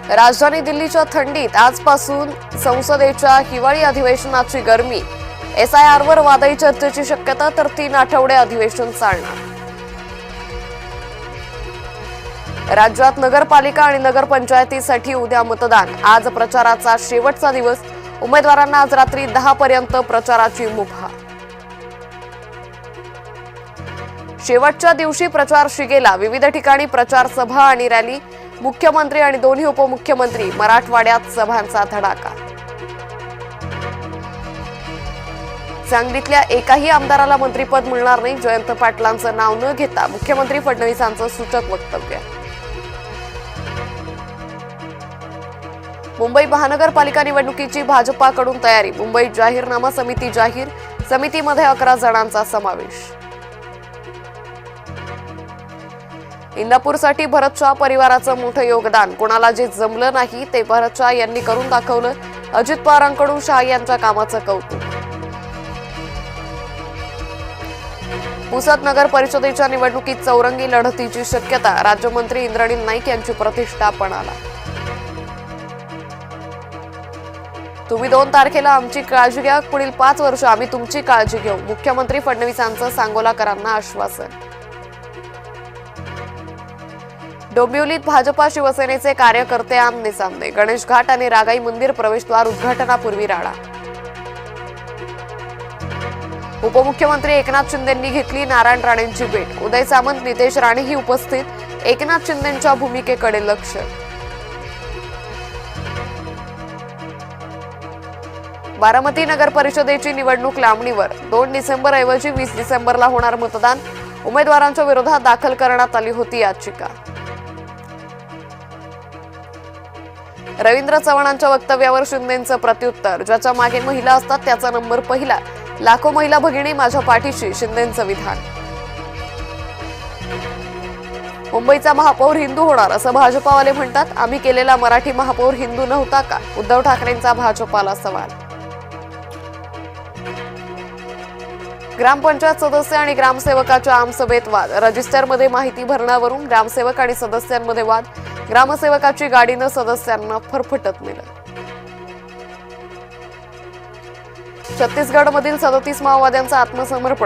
राजधानी दिल्लीच्या थंडीत आजपासून संसदेच्या हिवाळी अधिवेशनाची गरमी। SIRवर वादळी चर्चेची शक्यता, तर 3 आठवडे अधिवेशन चालणार। राज्यात नगरपालिका आणि नगरपंचायतीसाठी उद्या मतदान। आज प्रचाराचा शेवटचा दिवस। उमेदवारांना आज रात्री 10 पर्यंत प्रचाराची मुभा। शेवटच्या दिवशी प्रचार शिगेला। विविध ठिकाणी प्रचार सभा आणि रॅली। मुख्यमंत्री आणि दोन्ही उपमुख्यमंत्री, मराठवाड्यात सभांचा धडाका। सांगलीतल्या एकाही आमदाराला मंत्रिपद मिळणार नाही। जयंत पाटलांचं नाव न घेता मुख्यमंत्री फडणवीसांचं सूचक वक्तव्य। मुंबई महानगरपालिका निवडणुकीची भाजपाकडून तयारी। मुंबईत जाहीरनामा समिती जाहीर। समितीमध्ये 11 जणांचा समावेश। इंदापूरसाठी भरत शाह परिवाराचं मोठं योगदान। कोणाला जे जमलं नाही ते भरत शाह यांनी करून दाखवलं। अजित पवारांकडून शाह यांच्या कामाचं कौतुक। पुसद नगर परिषदेच्या निवडणुकीत चौरंगी लढतीची शक्यता। राज्यमंत्री इंद्रनील नाईक यांची प्रतिष्ठा पणाला। तुम्ही 2 तारखेला आमची काळजी घ्या। पुढील 5 वर्ष आम्ही तुमची काळजी घेऊ। मुख्यमंत्री फडणवीसांचं सांगोलाकरांना आश्वासन। डोंबिवलीत भाजपा शिवसेनेचे कार्यकर्ते आमने सामने। गणेश घाट आणि रागाई मंदिर प्रवेशद्वार उद्घाटनापूर्वी राडा। उपमुख्यमंत्री एकनाथ शिंदेंनी घेतली नारायण राणेंची भेट। उदय सामंत, नितेश राणेही उपस्थित। एकनाथ शिंदेंच्या भूमिकेकडे लक्ष। बारामती नगर परिषदेची निवडणूक लांबणीवर। 2 डिसेंबर ऐवजी 20 डिसेंबरला होणार मतदान। उमेदवारांच्या विरोधात दाखल करण्यात आली होती याचिका। रवींद्र चव्हाणांच्या वक्तव्यावर शिंदेंचं प्रत्युत्तर। ज्याच्या मागे महिला असतात त्याचा नंबर पहिला। लाखो महिला भगिनी माझ्या पाठीशी, शिंदेंचं विधान। मुंबईचा महापौर हिंदू होणार असं भाजपावाले म्हणतात। आम्ही केलेला मराठी महापौर हिंदू नव्हता का? उद्धव ठाकरेंचा भाजपाला सवाल। ग्रामपंचायत सदस्य आणि ग्रामसेवकाच्या आमसभेत वाद। रजिस्टरमध्ये माहिती भरण्यावरून ग्रामसेवक आणि सदस्यांमध्ये वाद। ग्रामसेवकाची गाडीनं सदस्यांना फरफटत नेलं। छत्तीसगडमधील 37 माओवाद्यांचं आत्मसमर्पण।